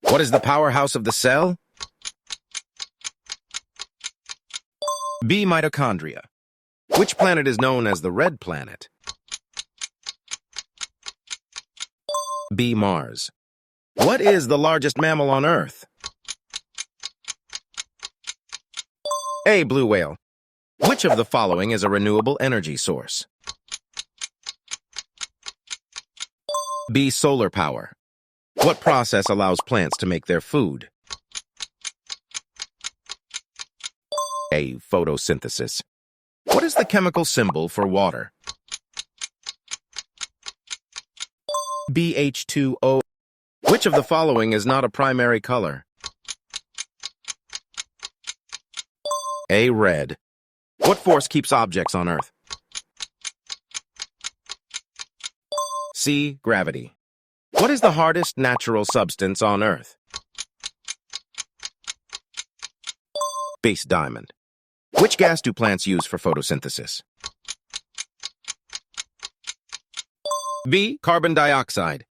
What is the powerhouse of the cell? B. Mitochondria. Which planet is known as the red planet? B. Mars. What is the largest mammal on Earth? A. Blue whale. Which of the following is a renewable energy source? B. Solar power. What process allows plants to make their food? A. Photosynthesis. What is the chemical symbol for water? B. H2O. Which of the following is not a primary color? A. Red. What force keeps objects on Earth? C. Gravity. What is the hardest natural substance on Earth? Base diamond. Which gas do plants use for photosynthesis? B. Carbon dioxide.